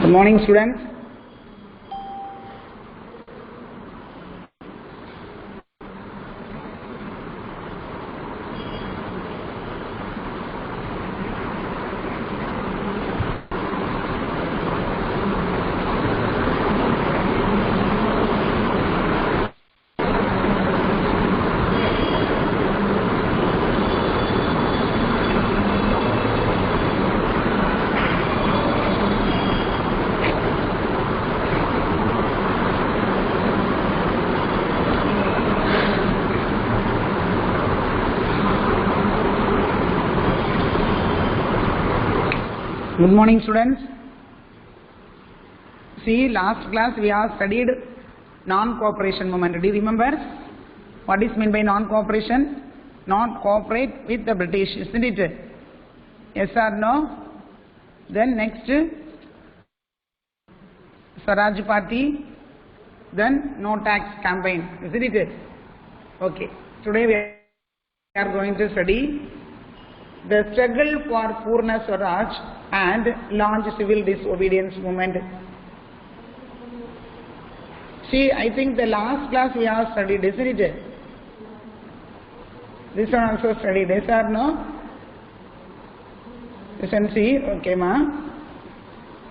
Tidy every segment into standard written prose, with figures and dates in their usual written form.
Good morning, students. Good morning, students. See, last class we have studied non-cooperation movement. Do you remember what is meant by non-cooperation? Not cooperate with the British, isn't it? Yes or no? Then next, Swaraj Party. Then no tax campaign, isn't it? Okay. Today we are going to study the struggle for Purna Swaraj and launch civil disobedience movement. See, I think the last class we have studied, isn't it? This one also studied, yes or no? Listen, see, okay ma.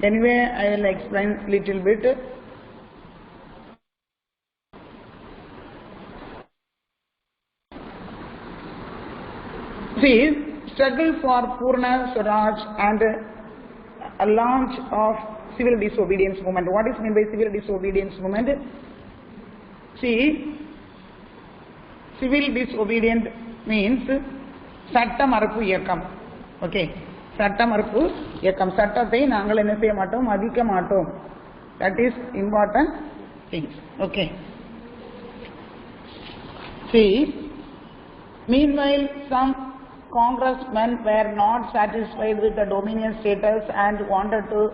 Anyway, I will explain little bit. See, struggle for Purna Swaraj and a launch of civil disobedience movement. What is meant by civil disobedience movement? See, civil disobedience means Satta Marapu Yakam. Okay, Satta Marapu Yakam. Sattathai naangal enna seiya mattom, madhikka mattom. That is important things. Okay. See, meanwhile some congressmen were not satisfied with the dominion status and wanted to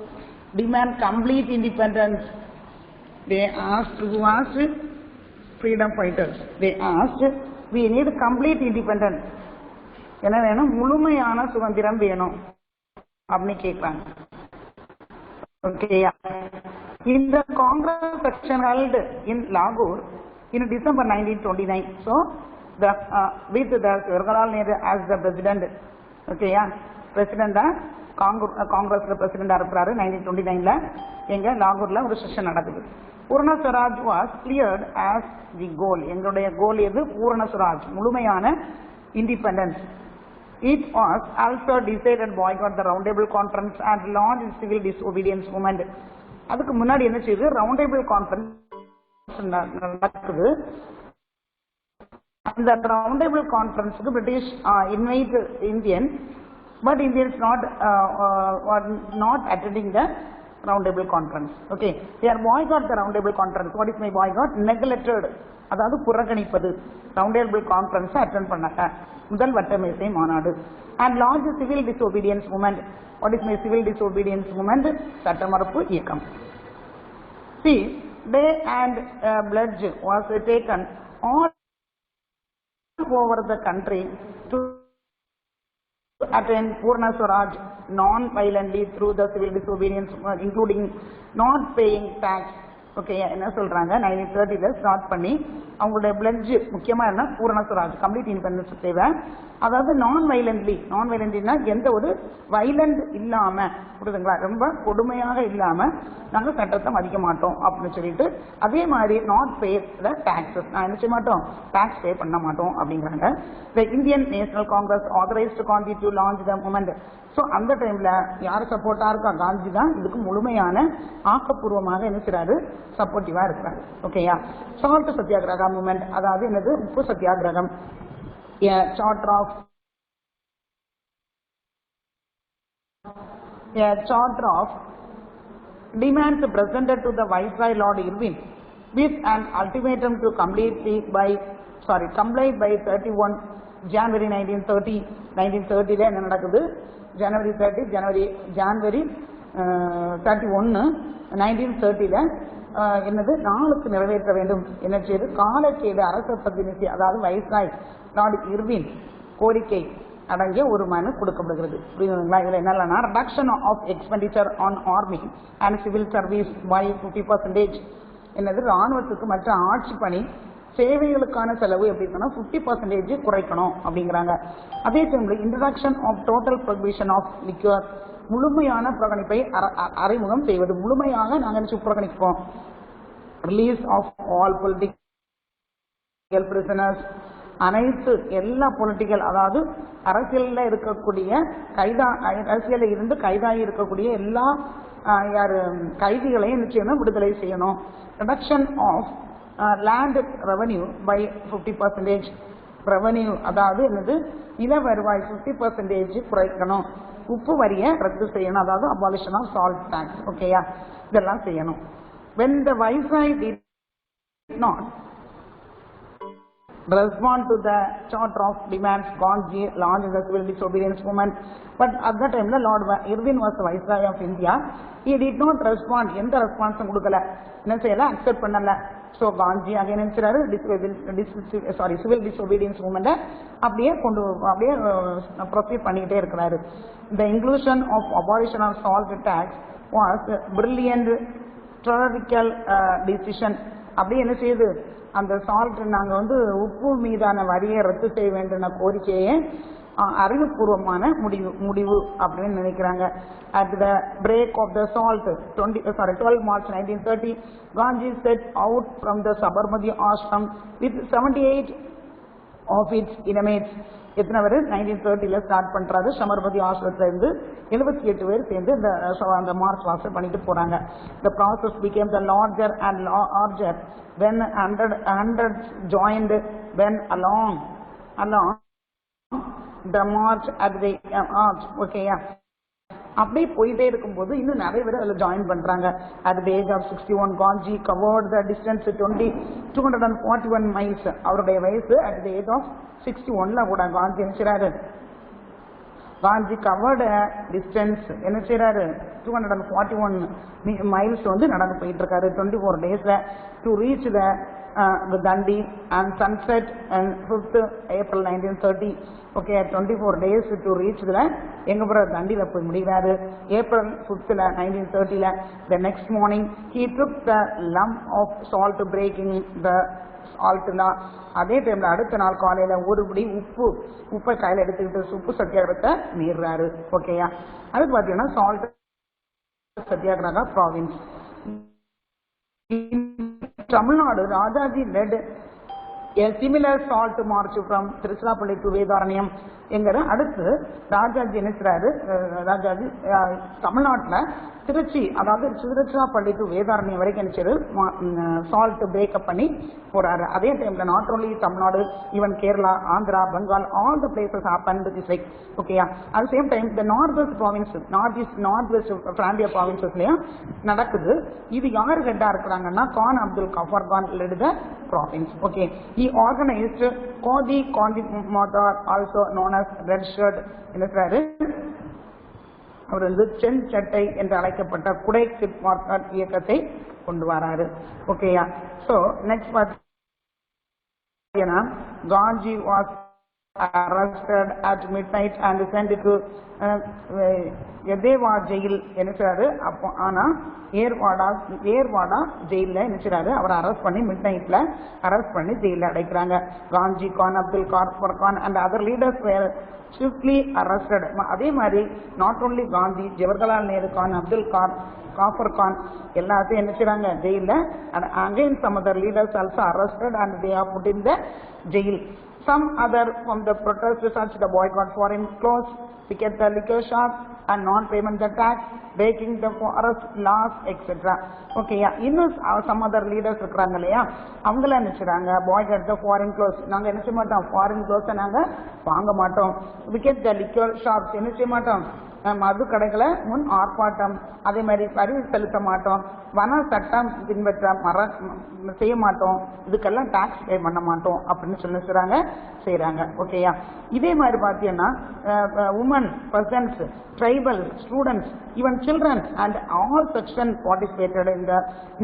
demand complete independence. They asked, who asked? Freedom fighters. They asked, we need complete independence. Enna venum? Mulumayana sugandhiram venum. Apni kekkranga. Okay. In the Congress section held in Lahore in December 1929. So, with the Jawaharlal Nehru as the president, okay, yeah, president Congress president irukkaru 1929 la enga Lahore la oru session nadakudhu. Purna Swaraj was cleared as the goal. Engaludaiya goal edu Purna Swaraj, mulumayana independence. It was also decided boycott the roundtable conference and launch civil disobedience movement. adukku munadi enna cheyudhu roundtable conference nadakudhu. And the roundtable conference, the British invite Indian, but Indians were not attending the roundtable conference. Okay, they are boycott the roundtable conference. What is my boycott? Neglected. அதாவது புறக்கணிப்பது. roundtable conference attend பண்ணாங்க. முதல் வட்டமேசை மாநாடு. And launch civil disobedience movement. What is my civil disobedience movement? சட்டமறுப்பு இயக்கம். See, day and pledge was taken all over the country to attain Purna Swaraj non-violently through the civil disobedience, including not paying tax. Okay, என்ன சொல்றாங்க 1930 ல start பண்ணி அவங்களுடைய fledged முக்கியமா என்ன பூரண Swaraj complete independence தேவை. அதாவது நான் வயலண்ட்லினா எந்த ஒரு வயலண்ட் இல்லாம, புரியுதுங்களா, ரொம்ப கொடுமையாக இல்லாம நாங்கள் சட்டத்தை மதிக்க மாட்டோம் அப்படின்னு சொல்லிட்டு, அதே மாதிரி நாட் பே த டாக்ஸஸ், நான் என்ன செய்ய மாட்டோம், டாக்ஸ் பே பண்ண மாட்டோம் அப்படிங்கிறாங்க. The Indian National Congress authorised Gandhi to launch the movement. So அந்த டைம்ல யார் சப்போர்ட்டா இருக்கா? காந்தி தான் இதுக்கு முழுமையான ஆக்கப்பூர்வமாக என்ன செய்றாரு, சப்போர்ட்டிவா இருக்கிறாரு. ஓகேயா. சால்ட் சத்தியாகிரகா மூமெண்ட், அதாவது என்னது, உப்பு சத்தியாகிரகம். A charter of demands presented to the Viceroy Lord Irwin with an ultimatum to comply by 31 January 1930. 1930 என்ன நடக்குது? January 31 1930 என்னது, நாளுக்கு நிறைவேற்ற வேண்டும் என்ன செய்து, காலக்கேடு அரச பிரதிநிதி, அதாவது வைஸ்ராய் லார்ட் இர்வின் கோரிக்கை அடங்கிய ஒரு மனு கொடுக்கப்படுகிறது. புரியுதுங்களா? இதில் என்னன்னா reduction of expenditure on army and civil service by 50%. என்னது, இராணுவத்துக்கு மற்ற ஆட்சி பணி சேவைகளுக்கான செலவு எப்படி இருக்குன்னா 50% குறைக்கணும் அப்படிங்கிறாங்க. அதே டைம்ல introduction of total prohibition of liquor, முழுமையான புறக்கணிப்பை அறிமுகம் செய்வது. முழுமையாக நாங்கள் புறக்கணிப்போம். Release of all political prisoners, அனைத்து எல்லா பொலிட்டிக்கல், அதாவது அரசியலில் இருக்கக்கூடிய அரசியலில் இருந்து கைதாகி இருக்கக்கூடிய எல்லா கைதிகளையும் என்ன செய்யணும், விடுதலை செய்யணும். Reduction of land revenue by 50%. Revenue அதாவது என்னது, நில வருவாய் 50% குறைக்கணும். உப்பு வரியை ரத்து செய்யணும், அதாவது அபாலிஷன் ஆஃப் சால்ட் டாக்ஸ். ஓகேயா, இதெல்லாம் செய்யணும். when the viceroy did not respond to the charter of demands, Gandhi launched the civil disobedience movement. But at that time, the Lord Irwin was the viceroy of India. He did not respond. எந்த ரெஸ்பான்ஸும் கொடுக்கல, என்ன செய்யல, accept பண்ணல. So Gandhi again நினைச்சாரு civil disobedience மூவ்மெண்ட்டை அப்படியே proceed பண்ணிக்கிட்டே இருக்கிறாரு. The inclusion of abolition of salt tax was brilliant theoretical decision. அப்படியே என்ன செய்யுது, அந்த சால்ட் நாங்கள் உப்பு மீதான வரியை ரத்து செய்ய வேண்டிய கோரிக்கையை அறிவுபூர்வமான முடிவு அப்படின்னு நினைக்கிறாங்க. At the break of the salt 12 March 1930, Gandhi set out from the Sabarmati ashram with 78 of its inmates. எத்தனை பேர் 1930 ஸ்டார்ட் பண்றாரு, சபர்மதி ஆசிரமத்துல இருந்து 78 பேர் சேர்ந்து அந்த மார்ச் வாசல் பண்ணிட்டு போறாங்க. The process became the larger and larger when hundreds joined when along the march at the arch. ஓகேயா, அப்படியே போயிட்டே இருக்கும்போது இன்னும் நிறைய பேர் அதில் ஜாயின் பண்றாங்க. at the age of 61, Gandhi covered the distance 241 miles. அவருடைய வயசு at the age of 61ல கூட காந்தி என்ன செய்றாரு, காந்தி கவர்டு டிஸ்டன்ஸ் என்ன செய்றாரு 241 miles நடந்து போயிட்டு இருக்காரு 24 daysல to reach the Dandi and sunset and 5th April 1930. Okay, 24 days to reach எங்க போற தண்டியில போய் முடிகிறாரு April 5th 1930. The next morning he took the lump of salt breaking the salt law. அதே டைம்ல அடுத்த நாள் காலையில ஒருபடி உப்பை கையில எடுத்துக்கிட்டு உப்பு சத்தியாகிரகத்தை மீறாரு. ஓகேயா, அது பாத்தீங்கன்னா salt satyagraha province. Tamil Nadu Rajaji led a similar salt march from Tiruchirappalli to Vedaranyam என்கிற அடுத்து ராஜாஜி நினைச்சாரு. ராஜாஜி தமிழ்நாட்டில் திருச்சி, அதாவது திருச்சிராப்பள்ளி டு வேதாரண்யம் வரைக்கும் நினைச்சாரு சால்ட் பிரேக்கப் பண்ணி போறாரு. அதே டைம்ல not only Tamil Nadu, even Kerala, Andhra, Bengal, all the places happen this like. ஓகேயா, at same time the north west province, north west பிராந்திய ப்ராவின்சஸ்லயும் நடக்குது. இது யார் ஹெட்டா இருக்கிறாங்கன்னா Khan Abdul Ghaffar Khan led the province. Okay, he organized கோதி மாதார் also known as red shirt என்ன அவர் சென் சட்டை என்று அழைக்கப்பட்ட குடை மார்க்கெட் இயக்கத்தை கொண்டு வராரு. ஓகேயா, ஸோ நெக்ஸ்ட் பார்த்தீங்கன்னா Gandhi was arrested at midnight and sent to எதேவா ஜெயில் என்னச்சாரு. அப்போ ஆனா ஏர்வாடா ஜெயில என்னச்சாரு அவரை அரெஸ்ட் பண்ணி மிட் நைட்ல அரெஸ்ட் பண்ணி ஜெயில அடைக்கிறாங்க. Gandhi Khan, Abdul Ghaffar Khan and other leaders were swiftly arrested. அதே மாதிரி நாட் ஓன்லி காந்தி, ஜவஹர்லால் நேரு கான், அப்துல் காஃபர் கான் எல்லாத்தையும் என்ன செய்றாங்க ஜெயில. and again some other leaders also arrested and they are put in the jail. Some other from the protesters such the boycott foreign clothes, picket the liquor shop and non-payment the tax, breaking the forest laws, etc. Okay, இன்னும் some other leaders இருக்கிறாங்க இல்லையா, அவங்கள என்ன செய்றாங்க boycott the foreign clothes. நாங்க என்ன செய்ய மாட்டோம், foreign clothes நாங்க வாங்க மாட்டோம். picket the liquor shops, என்ன செய்ய மாட்டோம், மது கடைகளை முன் ஆர்ப்பாட்டம், அதே மாதிரி வரி செலுத்த மாட்டோம், வன சட்டம் பின்பற்ற செய்ய மாட்டோம், இதுக்கெல்லாம் டாக்ஸ் பே பண்ண மாட்டோம் அப்படின்னு செய்யறாங்க. ஓகேயா, இதே மாதிரி பார்த்தீங்கன்னா woman, persons, tribal, students, even children and all section participated இந்த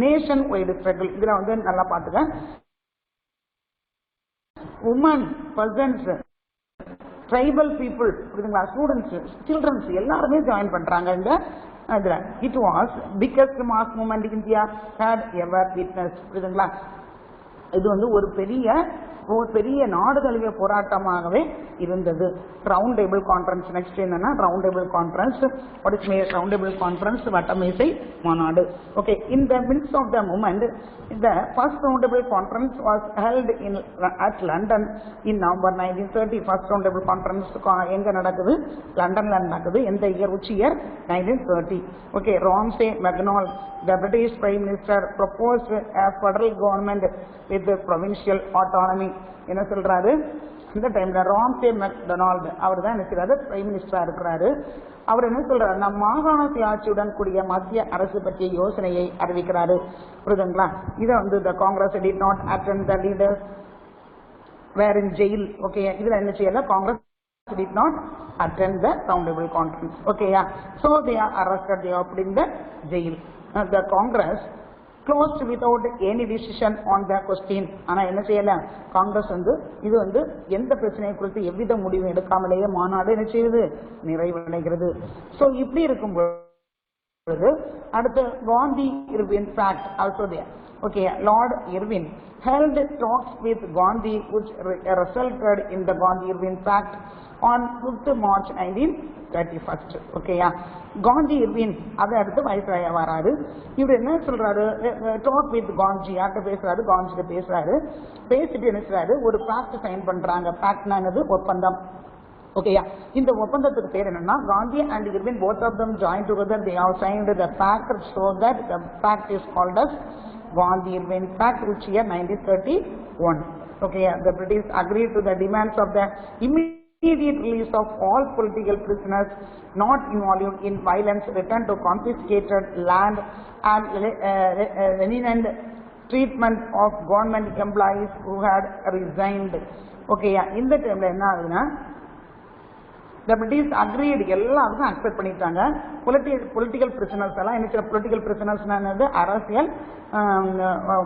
நேஷன் வைடு ஸ்ட்ரகிள். இதுல நல்லா பார்த்துக்க, woman, persons, tribal people, students, children, எல்லாருமே join பண்றாங்க இந்த இதுல. It was biggest mass movement India had ever witnessed. புரியுதுங்களா? இது வந்து ஒரு பெரிய நாடு தழுவிய போராட்டமாகவே இருந்தது. Round table conference. நெக்ஸ்ட் என்னன்னா round table conference. What is round table conference? வட்டமேசை மாநாடு. Okay, in the midst of the movement the first roundtable conference was held at London in November 1930. first roundtable conference எங்க நடக்குது? லண்டன்ல நடக்குது. எந்த year? which year? 1930. okay, Ramsay MacDonald, the British Prime Minister, proposed a federal government with provincial autonomy. என்ன சொல்றாரு? இந்த டைம்ல Ramsay McDonald அவர் தான் என்ன செய்யறாரு? பிரைம் மினிஸ்டரா இருக்கிறாரு. அவர் என்ன சொல்றாரு? நம் மாகாண சுயாட்சியுடன் கூடிய மத்திய அரசு பற்றிய யோசனையை அறிவிக்கிறாரு. புரியுதுங்களா? இதை வந்து the Congress did not attend, the leaders were in jail. Okay, இதுல என்ன செய்யல? Congress did not attend the roundtable conference. okay, yeah, so they are arrested, they are put in the jail. The Congress closed without any decision on the question. ஆனா என்ன செய்யல? காங்கிரஸ் வந்து இது வந்து எந்த பிரச்சனையை குறித்து எவ்வித முடிவும் எடுக்காமலேயே மாநாடு என்ன செய்யுது? நிறைவடைகிறது. சோ இப்படி இருக்கும்போது அடுத்து Gandhi Irwin pact also there. Okay, Lord Irwin held talks with Gandhi which resulted in the Gandhi Irwin Pact on 5th March 1931. ஓகேயா, காந்தி இர்வின் அதை அடுத்து வைஸ்ராயா வராரு. இவர் என்ன சொல்றாரு? Talk with Gandhi. யார்கிட்ட பேசுறாரு? காந்திகிட்ட பேசுறாரு. பேசிட்டு என்ன சொல்றாரு? ஒரு பேக்ட் சைன் பண்றாங்க. பேக்ட்னா என்னது? ஒப்பந்தம். ஓகேயா, இந்த ஒப்பந்தத்துக்கு பேர் என்னன்னா Gandhi and Irwin both of them joined together, they have signed the pact, so that the pact is called as Gandhi Irwin Pact, which year 1931. okay, the British agreed to the demands of the immediate release of all political prisoners not involved in violence, return to confiscated land, and lenient treatment of government employees who had resigned. okay, இந்த டைம்ல என்ன ஆகுதுன்னா the British agreed, எல்லாருக்கும் accept பண்ணிட்டாங்க. Political prisoners எல்லாம் என்ன? Political prisoners அரசியல்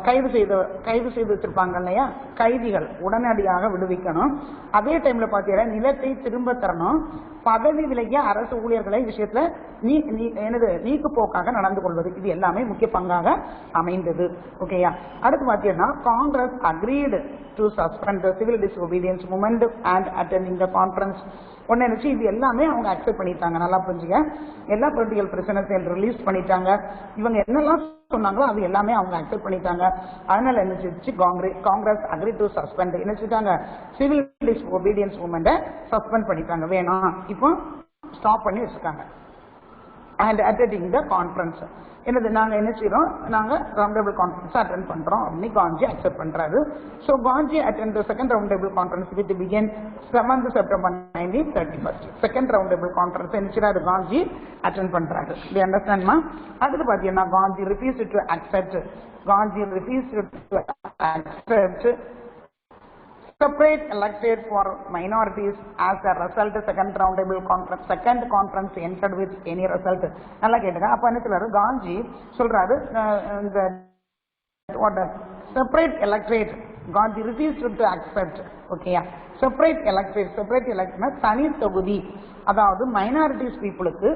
கைது செய்து வச்சிருப்பாங்க இல்லையா, கைதிகள் உடனடியாக விடுவிக்கணும். அதே டைம்ல பாத்தீங்கன்னா நிலத்தை திரும்ப தரணும். பதவி விலகிய அரசு ஊழியர்களை விஷயத்துல நீக்கு போக்காக நடந்து கொள்வது, இது எல்லாமே முக்கிய பங்காக அமைந்தது. ஓகேயா, அடுத்து பாத்தீங்கன்னா Congress agreed to suspend the civil disobedience movement and attending the conference. ஒன்னு நினைச்சு இது எல்லாமே அவங்க அக்செப்ட் பண்ணிட்டாங்க. நல்லா புரிஞ்சுங்க, எல்லா பொலிட்டிக்கல் பிரிசனர்ஸ் ரிலீஸ் பண்ணிட்டாங்க. இவங்க என்னெல்லாம் சொன்னாங்களோ அது எல்லாமே அவங்க அக்செப்ட் பண்ணிட்டாங்க. அதனால என்ன செஞ்சு காங்கிரஸ் அக்ரி டு சஸ்பெண்ட் என்ன செஞ்சாங்க? சிவில் டிசோபீடியன்ஸ் மூவ்மெண்ட்டை சஸ்பெண்ட் பண்ணிட்டாங்க. வேணாம், இப்போ ஸ்டாப் பண்ணி வச்சிருக்காங்க. அண்ட் அட்டெண்டிங் த கான்ஃபரன்ஸ் என்னது? நாங்க என்ன செய்யறோம்? நாங்க ரவுண்ட் டேபிள் கான்ஃபரன்ஸ் அட்டெண்ட் பண்றோம் அப்படின்னு காந்தி அக்செப்ட் பண்றாரு. So Gandhi attend the second round table conference with begin 7th September 1931. Second round table conference என்ன செய்யறாரு? காந்தி அட்டெண்ட் பண்றாரு. இது அண்டர்ஸ்டாண்ட்மா? அடுத்து பாத்தீங்கன்னா Gandhi ரிஃப்யூஸ்ட் to accept separate electorate for minorities as a result. second conference entered with any result. நல்லா கேட்டுங்க. அப்ப என்ன சொல்றாரு? காந்தி சொல்றாரு இந்த separate electorate Gandhi refused to accept. ஓகேயா, செப்பரேட் எலக்ட்ரேட்னா தனி தொகுதி. அதாவது மைனாரிட்டிஸ் பீப்புளுக்கு,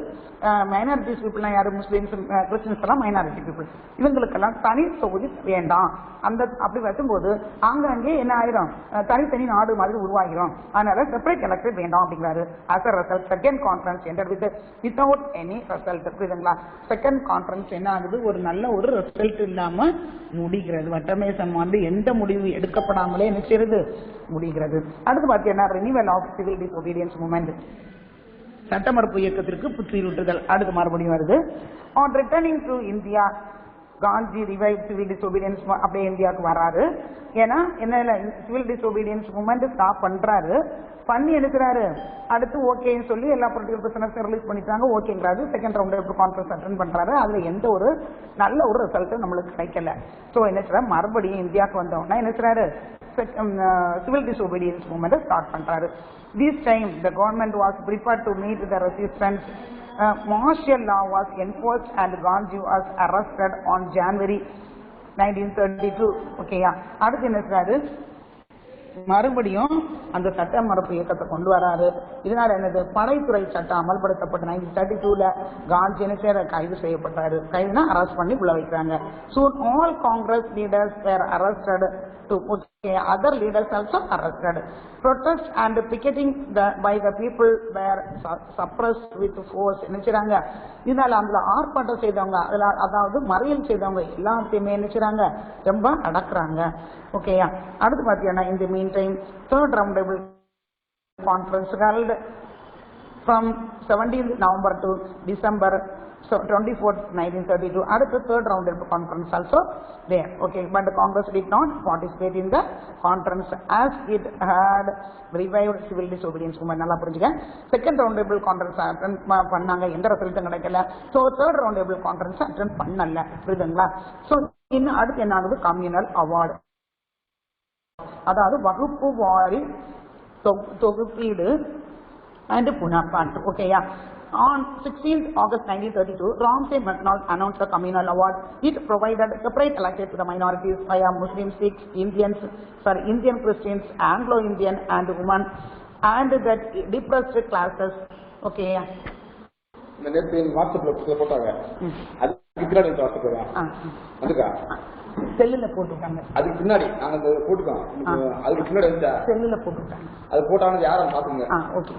மைனாரிட்டிஸ் பீப்புள்னா யாரு? முஸ்லீம்ஸ், கிறிஸ்டின்ஸ் எல்லாம் மைனாரிட்டி பீப்புள். இவங்களுக்கெல்லாம் தனி தொகுதி வேண்டாம். அந்த அப்படி வைக்கும்போது அங்கங்கே என்ன ஆயிரும்? தனித்தனி நாடு மாதிரி உருவாகிறோம். அதனால செப்பரேட் எலக்ட்ரேட் வேண்டாம் அப்படிங்கிறாரு. as a result second conference ended without any result. புரியுதுங்களா? செகண்ட் கான்ஃபரன்ஸ் என்ன ஆகுது? ஒரு நல்ல ஒரு ரிசல்ட் இல்லாம முடிகிறது. வட்டமேசம் வந்து எந்த முடிவு எடுக்கப்படாமலே என்ன செய்யறது? முடிகிறது. அடுத்து பாத்தீங்கன்னா renewal of civil disobedience movement, சட்டமறுப்பு இயக்கத்திற்கு புத்துயிரூட்டுதல். அடுத்து மறுபடியும் வருது. On returning to India Gandhi revive civil disobedience. அப்படியே இந்தியாவுக்கு வராரு. ஏன்னா என்ன, சிவில் டிசோபீடியன்ஸ் மூவ்மெண்ட் ஸ்டாப் பண்றாரு. பண்ணி எடுக்கிறாரு. அடுத்து ஓகேன்னு சொல்லி எல்லா பொலிட்டிகல் பிரிசனர்ஸ் ரிலீஸ் பண்ணிட்டாங்க. ஓகேங்கிறாரு. செகண்ட் ரவுண்ட் கான்ஃபரன்ஸ் அட்டெண்ட் பண்றாரு. அதுல எந்த ஒரு நல்ல ஒரு ரிசல்ட்டும் நம்மளுக்கு கிடைக்கல. சோ என்ன செய்யறாரு? மறுபடியும் இந்தியாவுக்கு வந்தோம்னா என்ன செய்யறாரு? civil disobedience movement start பண்றாரு. This time the government was prepared to meet the resistance. Martial law was enforced and Gandhi was arrested on January 1932. ஓகேயா, அடுத்து என்ன சொல்றாரு? மறுபடியும் அந்த சட்ட மறுப்பு இயக்கத்தை கொண்டு வராரு. இதனால என்னது, படைத்துறை சட்டம் அமல்படுத்தப்பட்ட 1932 காந்தி கைது செய்யப்பட்டாரு. கைதுனா அரெஸ்ட் பண்ணி உள்ள வைக்கிறாங்க. Soon all Congress leaders were arrested. Other leaders also arrested. Protests and picketing by the people were suppressed with force. நினைச்சாங்க. இதனால அந்த ஆர்ப்பாட்டம் செய்தவங்க, அதாவது மறியல் செய்தவங்க எல்லாத்தையுமே நினைச்சாங்க, ரொம்ப அடக்குறாங்க. ஓகேயா. அடுத்து பாத்தீங்கன்னா, in the meantime third roundtable conference held from 17th November to December 24th, 1932. அடுத்து third roundtable conference also there. Okay, but the Congress did not participate in the conference as it had revived civil disobedience movement. நல்லா புரிஞ்சுங்க. second roundtable conference attend பண்ணாங்க, எந்த ரிசல்ட்டும் கிடைக்கல. so third roundtable conference attend பண்ணல. புரியுதுங்களா? so இன்னும் அடுத்து என்ன ஆகுது, கம்யூனல் அவார்டு, அதாவது வகுப்பு வாரி தொகுப்பீடு and புனப்பாட்டு. ஓகேயா. On 16th August 1932, Ramsay MacDonald announced the communal award. It provided separate elected to the minorities via Muslims, Sikhs, Indian Christians, Anglo-Indian and women, and the depressed classes. Okay. இந்த நேத்து வாட்ஸ்அப்ல போட்டாங்க, அதுக்கு பின்னாடி வாட்ஸ்அப்ல அதுக்கா செல்லுல போட்டுட்டாங்க, அதுக்கு பின்னாடி நாங்க அந்த போட்டுக்கோம், அதுக்கு பின்னாடி வந்துட்டா செல்லுல போட்டுட்டாங்க. அது போட்டானது யாரும் பாத்துங்க,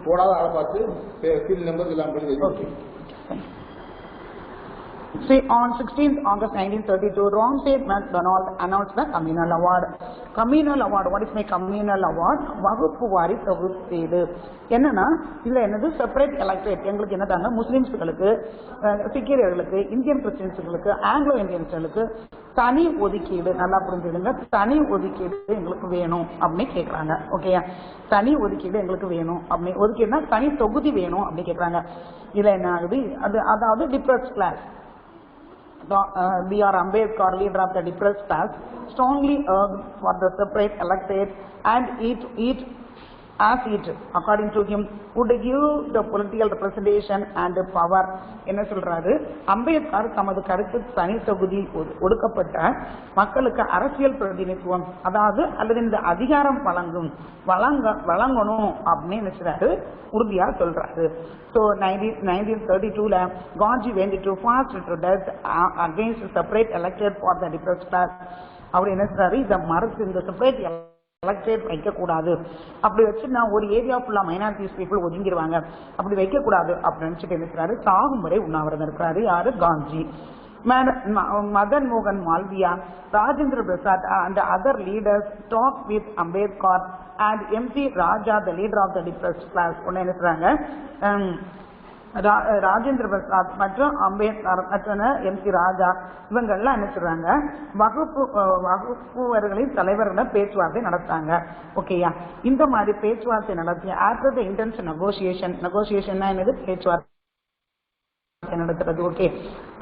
போடாத ஆளை பார்த்து ஃபீல் நம்பர் எல்லாம் பண்ணி. Okay. See, on 16th August 1932, Ramsay MacDonald announced the communal award. Communal award, what is my communal award? வகுப்பு வாரி தொகுப்பீடு. என்னன்னா, இதுல என்னது, செப்பரேட் எலக்டரேட். எங்களுக்கு என்ன தாங்க, முஸ்லிம்ஸ்களுக்கு, சிக்கியர்களுக்கு, இந்தியன் கிறிஸ்டியன்ஸுகளுக்கு, ஆங்கிலோ இந்தியன்ஸுகளுக்கு தனி ஒதுக்கீடு. நல்லா புரிஞ்சுடுங்க, தனி ஒதுக்கீடு எங்களுக்கு வேணும் அப்படின்னு கேட்கறாங்க. ஓகேயா. தனி ஒதுக்கீடு எங்களுக்கு வேணும் அப்படி, ஒதுக்கீடுனா தனி தொகுதி வேணும் அப்படி கேட்கறாங்க. இதுல என்ன ஆகுது, அதாவது depressed class, B.R. Ambedkar, leader of the depressed class, strongly urged for the separate electorate and it according to him would give the political representation and power. என்ன சொல்றாரு, அம்பேத்கர் தமது கருத்து தனி தொகுதி ஒடுக்கப்பட்ட மக்களுக்கு அரசியல் பிரதிநிதித்துவம், அதாவது அல்லது இந்த அதிகாரம் வழங்கணும் அப்படின்னு நினைச்சாரு, உறுதியா சொல்றாரு. So 1932ல Gandhi went to fast to death against separate electorate for the depressed class. அவர் என்ன சொல்றாரு, இதை மறுத்து இந்த செப்பரேட் எலக்டரேட் வைக்க கூடாது, அப்படி வச்சு நான் ஒரு ஏரியா ஃபுல்லா மைனாரிட்டிஸ் பீப்புள் ஒதுங்கிடுவாங்க, அப்படி வைக்க கூடாது அப்படின்னு நினைச்சிட்டு இருக்கிறாரு. சாகும் வரை உண்ணாவிரதம் இருக்கிறாரு. யாரு, Gandhi. Madan Mohan Malviya, Rajendra Prasad and other leaders talked with Ambedkar and M.C. Raja, the leader of the depressed class. ஒன்னு என்ன சொல்றாங்க, ராஜேந்திர பிரசாத் மற்றும் அம்பேத்கர் மற்றும் M.C. ராஜா இவங்கெல்லாம் என்ன சொல்றாங்க, வகுப்புவர்களின் தலைவர்களை பேச்சுவார்த்தை நடத்தாங்க. ஓகேயா. இந்த மாதிரி பேச்சுவார்த்தை நடத்திய ஆஃப்டர் த இன்டென்ஸ் நெகோசியேஷன் என்னது, பேச்சுவார்த்தை நடத்துறது. Okay.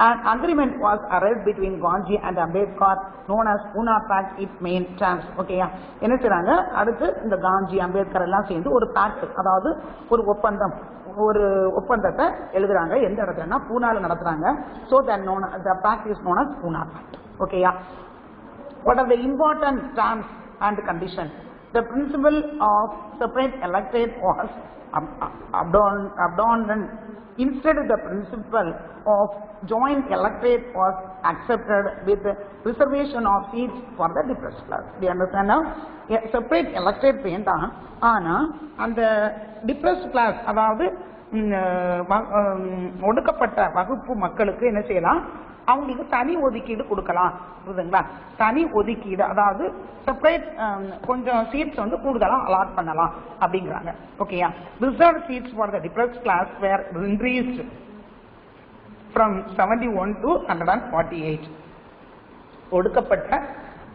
An agreement was arrived between Gandhi and Ambedkar known as Pune Pact, its main terms. ஓகேயா. என்ன செய்றாங்க, அடுத்து இந்த காந்தி அம்பேத்கர் எல்லாம் சேர்ந்து ஒரு பாக்ட், அதாவது ஒரு ஒப்பந்தத்தை எழுதுறாங்க. எந்த இடத்துலன்னா பூனால நடத்துறாங்க. So that the pact is known as Pune Pact. ஓகேயா. What are the important terms and conditions? The principle of separate electorate was abandoned. Instead, the principle of joint electorate was accepted with reservation of seats for the depressed class. Do you understand now? Separate electorate வேண்டாம், ஆனா அந்த depressed class, அதாவது ஒடுக்கப்பட்ட வகுப்பு மக்களுக்கு என்ன செய்யலாம், அவங்களுக்கு தனி ஒதுக்கீடு கொடுக்கலாம். புரியுதுங்களா? தனி ஒதுக்கீடு, அதாவது செப்பரேட் கொஞ்சம் சீட்ஸ் வந்து கூடுதலா அலாட் பண்ணலாம் அப்படிங்கிறாங்க. ஓகேயா. Reserve seats for the depressed class were increased from 71 to 148. ஒடுக்கப்பட்ட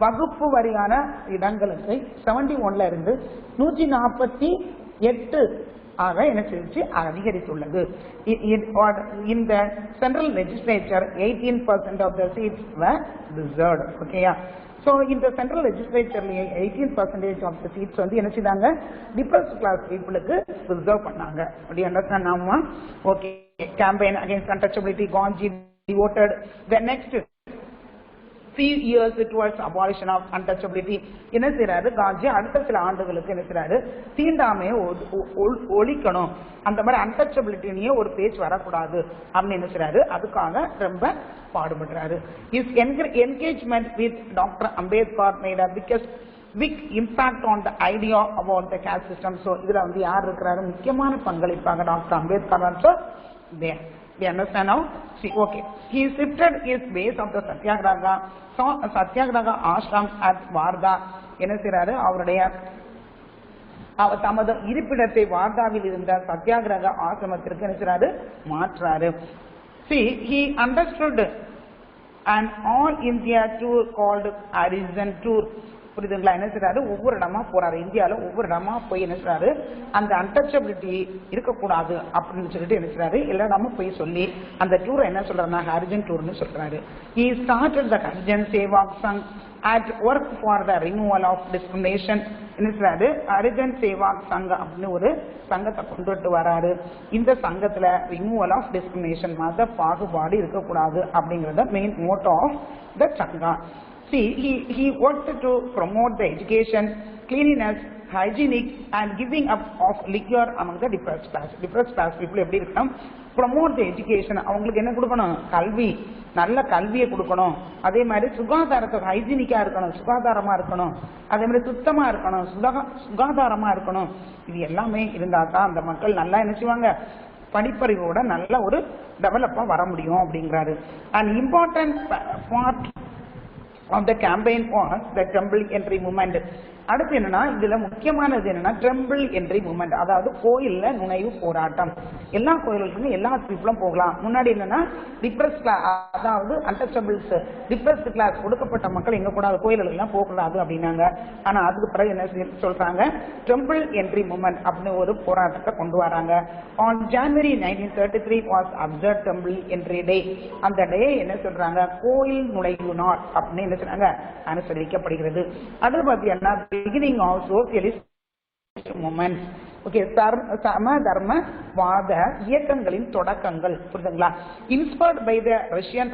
வகுப்பு வாரியான இடங்களுக்கு 71ல இருந்து 148 ஆக என்ன செய்து அதிகரித்துள்ளது. In the central legislature 18% of the seats were reserved. ஓகேயா. So in the central legislature 18% of the seats வந்து என்ன செய்தாங்க, depressed class peopleக்கு ரிசர்வ் பண்ணாங்க. அப்படி அண்டர்ஸ்டாண்ட் ஆகுமா? Okay. campaign against untouchability, Gandhi devoted the next few years towards abolition of untouchability. என்ன செய்றாரு காந்தி அடுத்த சில ஆண்டுகளுக்கு என்ன செய்றாரு தீண்டாமையை ஒழிக்கணும், அந்த மாதிரி அன்டச்சபிலிட்டியே ஒரு பேச்சு வரக்கூடாது அப்படின்னு என்ன செய்றாரு அதுக்காக ரொம்ப பாடுபடுறாரு. His engagement with Dr. Ambedkar made a big impact on the idea about the caste system. So இதுல வந்து யார் இருக்கிறாரு முக்கியமான பங்களிப்பாக doctor Ambedkar. So there we understand now. See, okay, he shifted his base of the satyagraha ashram at Wardha. என்ன செய்றாரு அவருடைய தமது இருப்பிடத்தை வார்தாவில் இருந்த சத்தியாகிரக ஆசிரமத்திற்கு என்ன செய்றாரு மாற்றாரு. See, he understood an all India tour called Horizon Tour. புரியுதுங்களா? என்ன செய்றாரு ஒவ்வொரு இடமா போறாரு, இந்தியாவில் ஒவ்வொரு இடமா போய் என்ன செய்றாரு அந்த அன்டச்சபிலிட்டி இருக்கக்கூடாது அப்படின்னு சொல்லிட்டு என்ன செய்றாரு எல்லா இடமும் போய் சொல்லி அந்த டூரை என்ன சொல்றாருன்னா ஹரிஜன் டூர்னு சொல்றாரு. He started the Harijan Sevak Sangh at work for the removal of discrimination. என்ன செய்றாரு ஹரிஜன் சேவாக் சங்க அப்படின்னு ஒரு சங்கத்தை கொண்டுட்டு வராரு. இந்த சங்கத்துல ரிமூவல் ஆஃப் டிஸ்கிரிமினேஷன் மத பாகுபாடு இருக்கக்கூடாது அப்படிங்கறத main motto of the Sangha. See, he worked to promote the education, cleanliness, hygienic and giving up of liquor among the depressed class people. எப்படி இருக்கணும் promote the education, அவங்களுக்கு என்ன கொடுக்கணும் கல்வி, நல்ல கல்வியை கொடுக்கணும். அதே மாதிரி சுகாதாரத்தை ஹைஜீனிக்கா இருக்கணும், சுகாதாரமா இருக்கணும், அதே மாதிரி சுத்தமா இருக்கணும், சுகாதாரமா இருக்கணும். இது எல்லாமே இருந்தா தான் அந்த மக்கள் நல்லா என்ன செய்வாங்க படிப்பறிவோட நல்ல ஒரு டெவலப்பா வர முடியும் அப்படிங்கிறாரு. An important part of the campaign was the temple entry movement. அடுத்து என்னன்னா இதுல முக்கியமானது என்னன்னா டெம்பிள் என்ட்ரி மூவ்மெண்ட், அதாவது கோயில்ல நுழைவு போராட்டம். எல்லா கோயில்களுக்கும் எல்லா பீப்புளும் போகலாம். முன்னாடி என்னன்னா டிப்ரெஸ் கிளாஸ், அதாவது அன்டச்சபிள்ஸ் டிப்ரெஸ்ட் கிளாஸ் கொடுக்கப்பட்ட மக்கள் எங்க கூடாது கோயில்களுக்கு போகக்கூடாது அப்படின்னாங்க. ஆனா அதுக்கு பிறகு என்ன சொல்றாங்க டெம்பிள் என்ட்ரி மூவ்மெண்ட் அப்படின்னு ஒரு போராட்டத்தை கொண்டு வராங்க. On January 1933 was observed temple entry day. அந்த டே என்ன சொல்றாங்க கோயில் நுழைவு நாள் அப்படின்னு என்ன சொல்றாங்க அனுசரிக்கப்படுகிறது. அது பார்த்தீங்கன்னா beginning of socialist movements. Okay, சம தர்மவாத இயக்கங்களின் தொடக்கங்கள். புரியுதுங்களா? Inspired by the Russian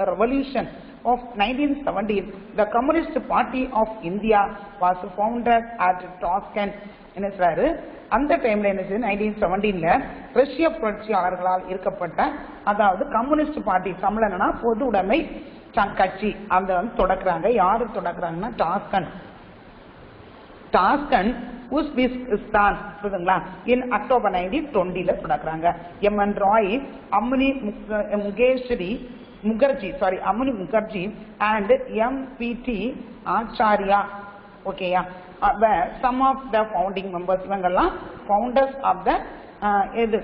Revolution of 1917, the Communist Party of India was founded at Tashkent. என்ன சொல்றாரு அந்த டைம்ல என்ன 1917ல ரஷ்ய புரட்சியாளர்களால் இருக்கப்பட்ட அதாவது கம்யூனிஸ்ட் பார்ட்டி தமிழ்னா பொது உடைமை கட்சி அந்த வந்து தொடக்குறாங்க. யாரு தொடக்குறாங்கன்னா டாஸ்கன் உஸ்பெகிஸ்தான். புரியுதுங்களா? இன் அக்டோபர் 1920ல தொடக்குறாங்க. M N Roy, Abani Mukherji and M P T Acharya ஓகேயா were some of the founding members. இவங்கெல்லாம் founders of the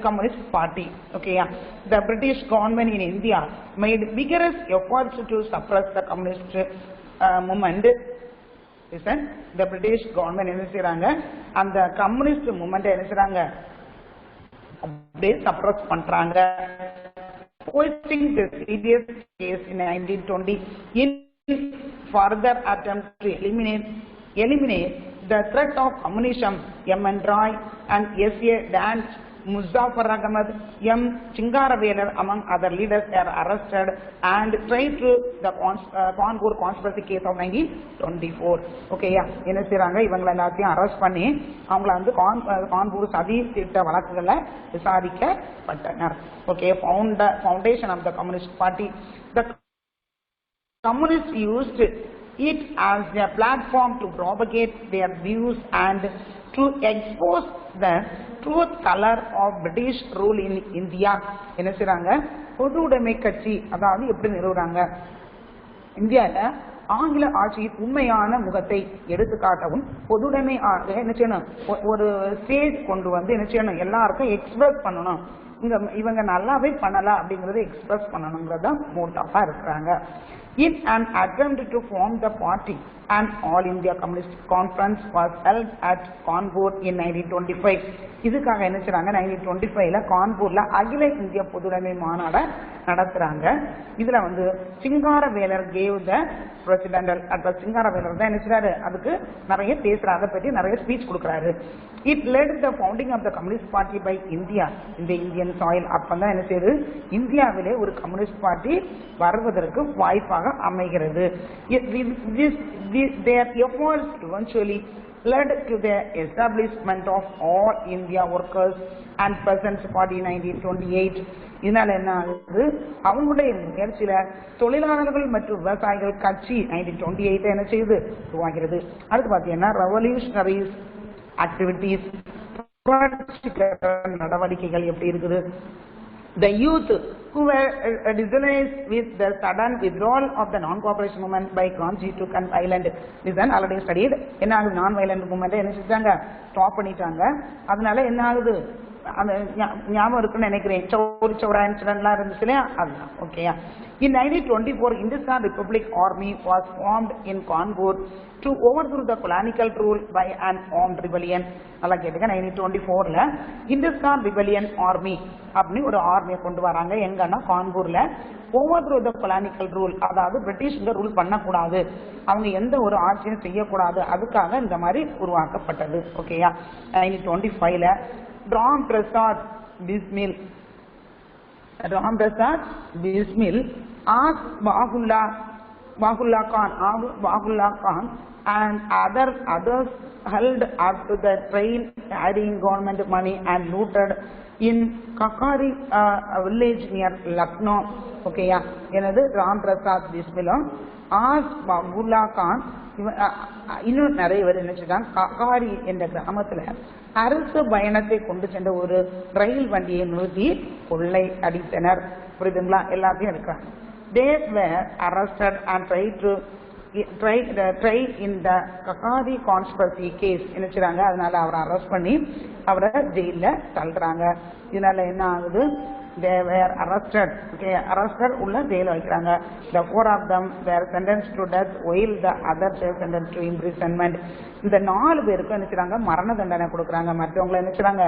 communist party. Okay, yeah. The British government in India made vigorous efforts to suppress the communist movement. Listen, the British government என்ன செய்றாங்க அந்த communist movement என்ன செய்றாங்க அப்படியே suppress பண்றாங்க. Posting the serious case in 1920 in further attempt to eliminate the threat of communism. M.N. Roy and S.A. Dance, Muzaffar Ahmad, M. Chingaravelar among other leaders are arrested and tried to the Kanpur conspiracy case of 1924. Okay, yeah. என்ன செய்றாங்க இவங்களை எல்லாத்தையும் arrest பண்ணி அவங்கள வந்து கான்பூர் சதி திட்ட வழக்குகளை விசாரிக்கப்பட்டனர். Okay, foundation of the Communist Party. The Communists used it as a platform to propagate their views and to expose the truth color of British rule in India. என்ன செய்றாங்க பொது உடைமை கட்சி அதாவது எப்படி நிறுவுறாங்க இந்தியால ஆங்கில ஆட்சியின் உண்மையான முகத்தை எடுத்துக்காட்டவும் பொதுவுடைமை என்ன செய்யணும் ஒரு ஸ்டேஜ் கொண்டு வந்து என்ன செய்யணும் எல்லாருக்கும் எக்ஸ்பிரஸ் பண்ணணும். இவங்க நல்லாவே பண்ணல அப்படிங்கறத எக்ஸ்பிரஸ் பண்ணணும்ங்கறத மோட்டாவா இருக்கிறாங்க. In an attempt to form the party, an All India Communist Conference was held at Kanpur in 1925. இதுக்காக என்ன செய்றாங்க 1925ல கான்பூர்ல அகில இந்திய பொதுவுடைமை மாநாடு நடத்துறாங்க. இதுல வந்து Singaravelar gave the presidential address. Singaravelar தான் என்ன செய்றாரு அதுக்கு நிறைய பேசுறாரு, அதை பத்தி நிறைய ஸ்பீச் கொடுக்கறாரு. It led the founding of the Communist Party by India in the Indian soil. அப்பதான் என்ன செய்யுது இந்தியாவிலே ஒரு கம்யூனிஸ்ட் பார்ட்டி வருவதற்கு வாய்ப்பாக வாய்ப்பாக அமைகிறது. Their efforts eventually led to the establishment of All India Workers and Peasants Party 1928. இதனால என்ன ஆகுது, அவங்களுடைய முயற்சியில தொழிலாளர்கள் மற்றும் விவசாயிகள் கட்சி 1928 என்ன செய்யுது, உருவாகிறது. அடுத்து பாத்தீங்கன்னா ரெவல்யூஷனரிஸ் ஆக்டிவிட்டிஸ், நடவடிக்கைகள் எப்படி இருக்குது. The youth who were disillusioned with the sudden withdrawal of the non-cooperation movement by Gandhi took an violent decision already studied. என்ன ஆகுது, நான் வயலண்ட் மூவ்மெண்ட் என்ன செஞ்சாங்க, ஸ்டாப் பண்ணிட்டாங்க. அதனால என்ன ஆகுது, அந்த ஞாபகம் இருக்குன்னு நினைக்கிறேன், சௌரா இன்சிடென்ட்லாம் இருந்துச்சு இல்லையா, அதுதான். ஓகேயா. In 1924, Hindustan Republic Army was formed in Kanpur to overthrow the colonial rule by an armed rebellion. நல்லா கேட்டுங்க, 1924ல Hindustan Rebellion Army அப்படி ஒரு ஆர்மியை கொண்டு வராங்க. எங்கன்னா கான்பூர்ல. overthrow the colonial rule, அதாவது பிரிட்டிஷ்ங்க ரூல் பண்ணக்கூடாது, அவங்க எந்த ஒரு ஆட்சியும் செய்யக்கூடாது, அதுக்காக இந்த மாதிரி உருவாக்கப்பட்டது. ஓகேயா. 1925ல Ram Prasad Bismil asked Bahullah Khan and others held up to the train carrying government money and looted in Kakari village near Lucknow. ஓகேயா. எனது ராம் பிரசாத் பிஸ்மிலும் Bahullah Khan இன்னும் நிறைய பேர் நினைச்சிருக்காங்க, ககாரி என்ற கிராமத்துல அரசு பயணத்தை கொண்டு சென்ற ஒரு ரயில் வண்டியை நிறுத்தி கொள்ளை அடித்தனர். புரியுதுங்களா, எல்லாத்தையும் இருக்கிறாங்க. They were arrested and tried in the Kakari conspiracy case. நினைச்சாங்க, அதனால அவரை அரெஸ்ட் பண்ணி அவரை ஜெயில தள்ளுறாங்க. இதனால என்ன ஆகுது, they were arrested. Okay, arrested உள்ள ஜெயில வைக்கிறாங்க. The 4 of them were sentenced to death while the others were sentenced to imprisonment. இந்த 4 பேருக்கு நினைச்சாங்க மரண தண்டனை கொடுக்கறாங்க, மற்றவங்களை நினைச்சாங்க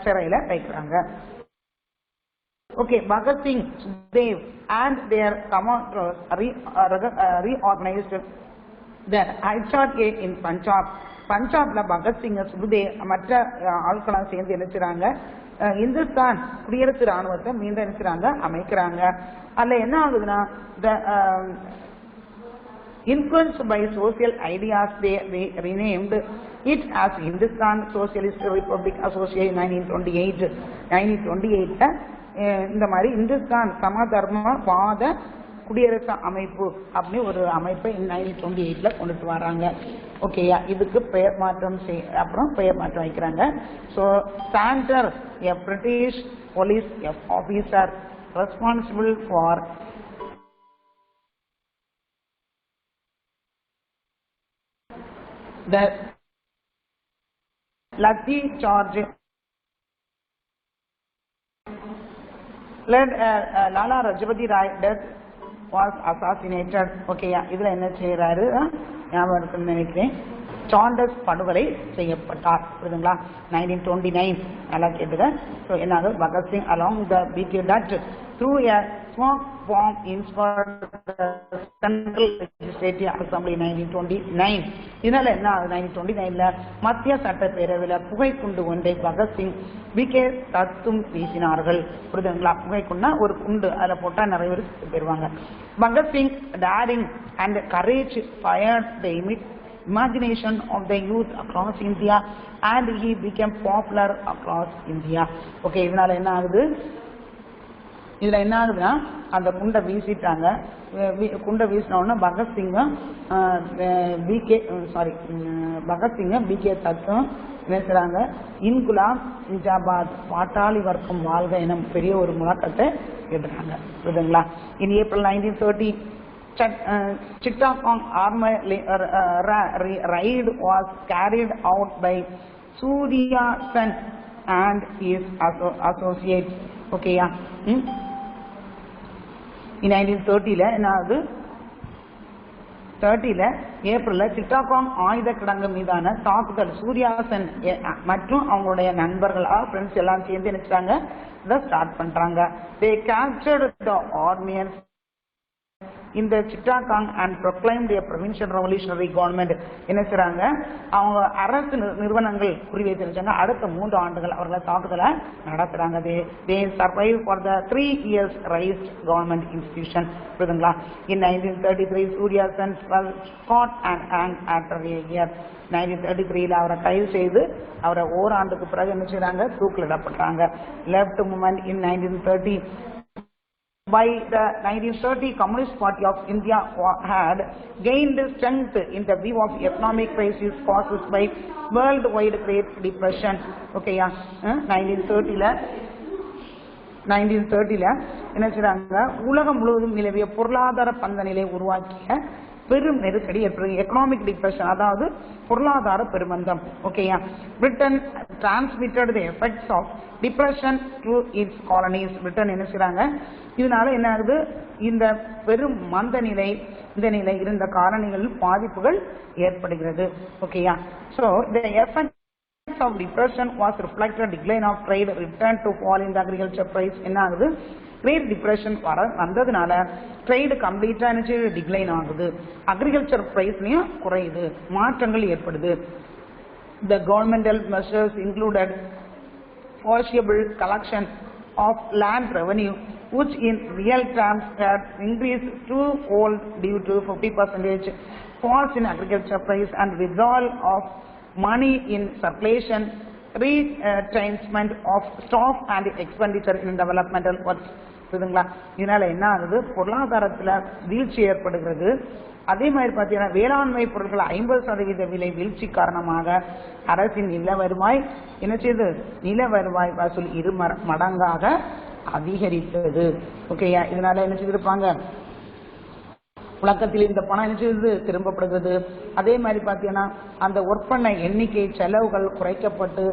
சிறையில வைக்கிறாங்க. Okay, Bhagat Singh, Sukhdev and their commanders reorganized the IHRA in Punjab. பஞ்சாப்ல பகத் சிங், சுக்தேவ் மற்ற ஆட்களாம் சேர்ந்து நினைச்சாங்க இந்துஸ்தான் குடியரசு ராணுவத்தை மீண்டும் நினைச்சாங்க அமைக்கிறாங்க. அதுல என்ன ஆகுதுன்னா, influenced by social ideas, they renamed it as Hindustan Socialist Republic Association 1928. 1928ல இந்த மாதிரி இந்துஸ்தான் சமதர்மவாத குடியரசு அமைப்பு அப்படி ஒரு அமைப்பை 1928ல கொண்டுட்டு வராங்க. ஓகேயா. இதுக்கு பெயர் மாற்றம் அப்புறம் பெயர் மாற்றம் வைக்கிறாங்க. So Santner, a British police officer responsible for the Lathi charge led Lala Rajapati Rai death was assassinated. ஓகேயா. இதுல என்ன செய்யறாரு ஞாபகம் இருக்குன்னு நினைக்கிறேன், சாண்டர்ஸ் படுகொலை செய்யப்பட்டார். புரியுதுங்களா. 1929 நல்லா கேட்டுங்க. ஸோ என்னாவது, பகத் சிங் அலாங் த பிடி that through a smoke bomb inside the Central Legislative Assembly 1929. இதனால என்ன ஆகுது, 1929ல மத்திய சட்டப்பேரவையில புகைக்குண்டு ஒன்றை பகத்சிங் பிகே தத்தும் வீசினார்கள். புரியுதுங்களா. புகைக்குண்டா ஒரு குண்டு, அதில் போட்டா நிறைய பேர் செத்து போயிருவாங்க. Bhagat Singh daring and courage fired the imagination of the youth across India and he became popular across India. Okay. இதனால என்ன ஆகுது, இதுல என்ன ஆகுதுன்னா, அந்த குண்டை வீசிட்டாங்க. குண்டை வீசினோன்னா பகத்சிங்கும் பிகே தத்தும் நினைக்கிறாங்க இன்குலாம் நிஜாபாத், பாட்டாளி வர்க்கம் வாழ்க எனும் பெரிய ஒரு முழக்கத்தை எழுதுறாங்க. புரியுதுங்களா. இன் April 1930 Chittagong army raid was carried out by Surya Sen and his associates. ஓகேயா. In 1930ல என்ன ஆகுது, 30ல ஏப்ரல்ல சிட்டாகாங் ஆயுத கிடங்கு மீதான தாக்குதல் சூர்யாசன் மற்றும் அவங்களுடைய நண்பர்கள் ஃப்ரெண்ட்ஸ் எல்லாம் சேர்ந்து நினைச்சாங்க இதை ஸ்டார்ட் பண்றாங்க. They captured the armies இந்த Chittagong and proclaimed a provincial revolutionary government. என்ன செய்றாங்க, அவங்க அரசு நிறுவனங்கள் குறிவைத்து வச்சாங்க. அடுத்த 3 ஆண்டுகள் அவர்களை தாக்குதலை நடத்துறாங்க. they survived for the 3 years raised government institution. புரியுதுங்களா? In 1933 Surya Sen was caught and hanged after a year. 1933 அவரை கைது செய்து அவரை ஓராண்டுக்கு பிறகு என்ன செய்றாங்க, தூக்கிலிடப்பட்டாங்க. left movement in 1930. By the 1930 Communist Party of India had gained strength in the view of economic crisis caused by worldwide Great Depression. Okay, yeah. 1930 என்ன செய்றாங்க, உலகம் முழுவதும் நிலவிய பொருளாதார பந்த நிலை உருவாக்கிய பெரும் நெருக்கடி ஏற்படுது. எக்கனாமிக் டிப்ரெஷன், அதாவது பொருளாதார பெருமந்தம். ஓகேயா. Britain transmitted the effects of depression to its colonies. Britain என்ன செய்றாங்க, இதனால என்ன ஆகுது, இந்த பெரும் மந்த நிலை, இந்த நிலை இருந்த காலனிகளில் பாதிப்புகள் ஏற்படுகிறது. ஓகேயா. So the effect of depression was reflected decline of trade, return to fall in the agriculture price. என்ன ஆகுது, Great Depression வந்ததுனால ட்ரேட் கம்ப்ளீட்டா என்ன டிக்ளைன் ஆகுது, அக்ரிகல்ச்சர் பிரைஸ்லயும் குறையுது, மாற்றங்கள் ஏற்படுது. The governmental measures included forcible collection of land revenue, which in real terms had increased twofold due to 50% fall in agriculture price and withdrawal of money in circulation, retrenchment of staff and expenditure in developmental works. புரியுதுங்களா? இதனால என்ன ஆகுது, பொருளாதாரத்துல வீழ்ச்சி ஏற்படுகிறது. அதே மாதிரி பார்த்தீங்கன்னா வேளாண்மை பொருட்கள் 50% விலை வீழ்ச்சி காரணமாக அரசின் நில வருவாய் என்ன செய்யுது, நில வருவாய் வசூல் 2 மடங்காக அதிகரித்தது. ஓகேயா. இதனால என்ன செய்திருப்பாங்க, புழக்கத்தில் இந்த பணம் என்ன செய்யுது, திரும்பப்படுகிறது. அதே மாதிரி பார்த்தீங்கன்னா அந்த ஒர்க் பண்ண எண்ணிக்கை, செலவுகள் குறைக்கப்பட்டு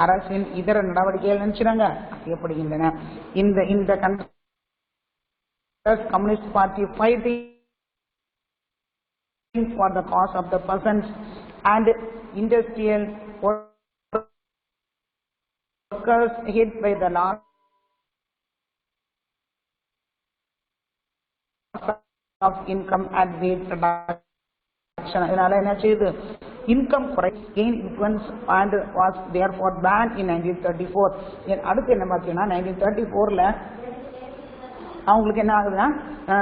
அரசின் இதர நடவடிக்கைகள் நினைச்சாங்க செய்யப்படுகின்றன. இந்த communist party fighting for the cause of the peasants and industrial workers hit by the loss of income and wage reduction. இதனால என்ன செய்யுது, income gain influence and was therefore banned in 1934. அடுத்து என்ன பார்த்தீங்கன்னா 1934ல அவங்களுக்கு என்ன ஆகுதுன்னா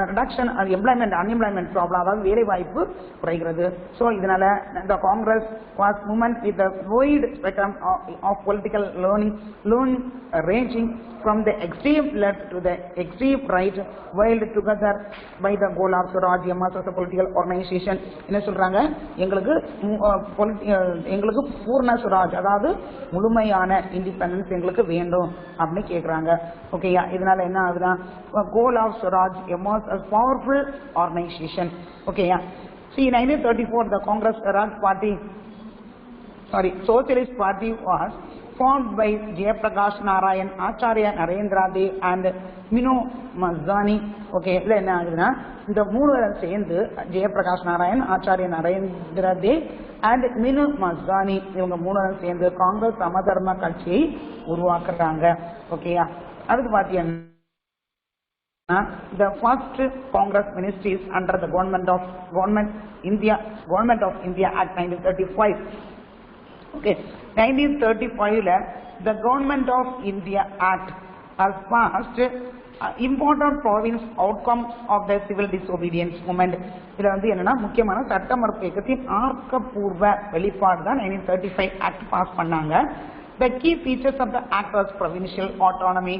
ரிடக்ஷன் எம்ப்ளாய்மெண்ட், அன்எம்ப்ளாய்மெண்ட் ப்ராப்ளம், அதாவது வேலை வாய்ப்பு குறைகிறது. ஸோ இதனால இந்த Congress was movement with wide spectrum of political learning ranging from the extreme left to the extreme right while together by the goal of Swaraj as a political organization. என்ன சொல்றாங்க, எங்களுக்கு பூர்ண சுராஜ், அதாவது முழுமையான இண்டிபெண்டன்ஸ் எங்களுக்கு வேண்டும் அப்படின்னு கேட்குறாங்க. ஓகேயா. இதனால என்ன ஆகுதுன்னா goal of Swaraj emerged as powerful organization. Okay, yeah. See, in 1934, the Socialist Party was formed by Jayaprakash Narayan, Acharya Narendra Dev and Minu Mazani. Okay, என்ன ஆகுதுன்னா இந்த 3 பேரும் சேர்ந்து ஜெயபிரகாஷ் நாராயண், ஆச்சாரிய நரேந்திர தேவ் அண்ட் மினு மஸ்தானி, இவங்க 3 பேரும் சேர்ந்து காங்கிரஸ் சமதர்ம கட்சியை உருவாக்குறாங்க. ஓகேயா. அடுத்து பார்த்தீங்கன்னா the first Congress ministries under the Government of India Act 1935. Okay, 1935ல the Government of India Act has passed important province outcomes of the civil disobedience movement. இதுல என்னன்னா முக்கியமான சட்ட மறுப்பு இயக்கத்தின் ஆக்கப்பூர்வ வெளிப்பாடு தான் 1935 ஆக்ட் பாஸ் பண்ணாங்க. The key features of the act was provincial autonomy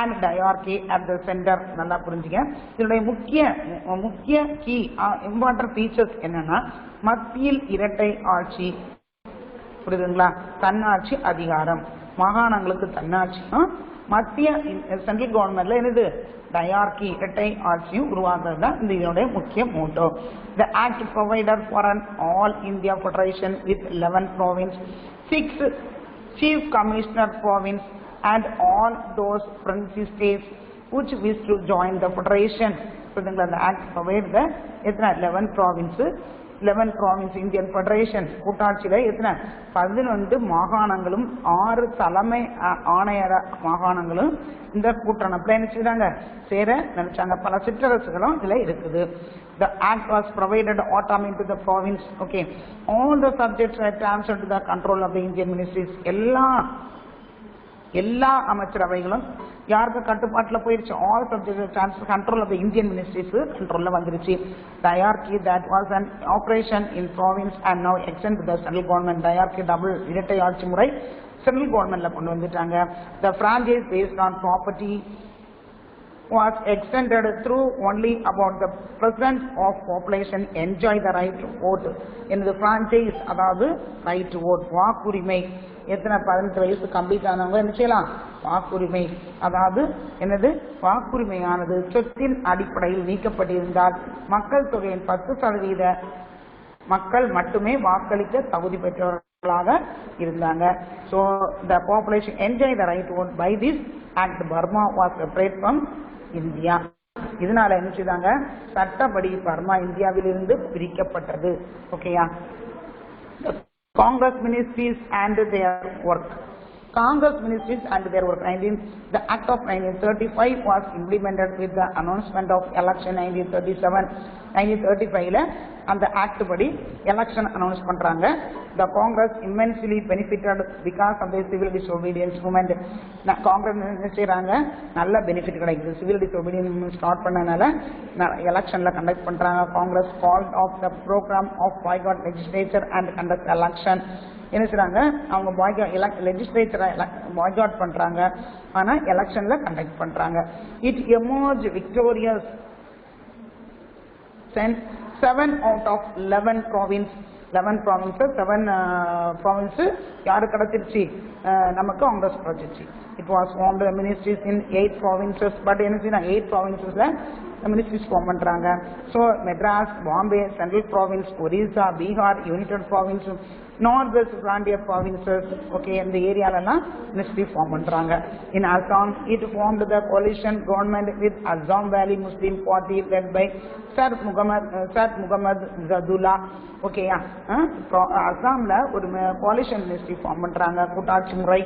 and diarchy at the center. நல்லா புரிஞ்சுங்க. இதனுடைய முக்கிய கீ இம்பார்ட்டன்ட் ஃபீச்சர்ஸ் என்னன்னா மத்தியில் இரட்டை ஆட்சி, புரியுதுங்களா, தன்னாட்சி அதிகாரம், மாகாணங்களுக்கு தன்னாட்சியும் மத்திய சென்ட்ரல் கவர்மெண்ட்ல என்னது டயார்கி இரட்டை ஆட்சியும் உருவாக்குறது தான் இந்த இதனுடைய முக்கிய Moto. The act provided for an all India federation with 11 provinces, 6 chief commissioner province and all those province states which wish to join the federation. So the act provided the 11 provinces, 11 province Indian Federation கூட்டாட்சியில எத்தனை 11 மாகாணங்களும் 6 தலைமை ஆணையர மாகாணங்களும் இந்த கூட்டமைப்புல என்ன செய்றாங்க சேர நினைச்சாங்க. பல சிற்றரசுகளும் இதுல இருக்குது. The act was provided autonomy to the province. Okay, all the subjects were transferred to the control of the Indian ministries. எல்லா அமைச்சரவைகளும் யாருக்கு கட்டுப்பாட்டுல போயிருச்சு? all subjects transfer control of the Indian ministries controlல வந்துருச்சு. Diarchy that was an operation in province and now extended to the central government. Diarchy double இரட்டை ஆட்சி முறை central governmentல கொண்டு வந்துட்டாங்க. The franchise based on property was extended through only about the percent of population enjoy the right to vote. இந்த franchise அதாவது right to vote வாக்குரிமை எத்தனை 18 வயசு கம்ப்ளீட் ஆனவங்க என்ன செய்யலாம்? வாக்குரிமை. அதாவது என்னது? வாக்குரிமையானது சொத்தின் அடிப்படையில் நீக்கப்பட்டிருந்தால் மக்கள் தொகையின் 10% மக்கள் மட்டுமே வாக்களிக்க தகுதி பெற்றவர்களாக இருந்தாங்க. So the population enjoy the right to vote. By this act Burma was separate from India. இதனால என்ன செய்தாங்க? சட்டப்படி பர்மா இந்தியாவிலிருந்து பிரிக்கப்பட்டது. ஓகேயா? Congress ministries and their work. Congress ministries and their work. The Act of 1935 was implemented with the announcement of election 1937. 1935ல அந்த act படி election announce பண்றாங்க. The Congress immensely benefited because of the civil disobedience movement. Congress என்ன செய்றாங்க? நல்ல benefit கிடைக்குது. Civil disobedience movement start பண்ணனால எலெக்ஷன்ல conduct பண்றாங்க. Congress called off the program of boycott legislature and conduct election. என்ன செய்றாங்க? அவங்க லெஜிஸ்லேச்சரை பாய்காட் பண்றாங்க, ஆனா எலெக்ஷன்ல கண்டக்ட் பண்றாங்க. It emerged victorious. 7 out of 11 provinces 7 province யாரு கிடைச்சிருச்சு? நமக்கு காங்கிரஸ் கிடைச்சிருச்சு. It was formed ministries in 8 provinces. But என்ன செய்யணும்? 8 provincesல ministries ஃபார்ம் பண்றாங்க. So Madras, Bombay, central province, Orissa, Bihar, united province, north west frontier provinces, okay, இந்த ஏரியாலலாம் மினிஸ்ட்ரி ஃபார்ம் பண்றாங்க. In Assam it formed the coalition government with Assam valley muslim party led by sir Muhammad Saadulla. ஓகேயா? அசாம்ல ஒரு கோலிஷன் மினிஸ்ட்ரி ஃபார்ம் பண்றாங்க, கூட்டாட்சி முறை.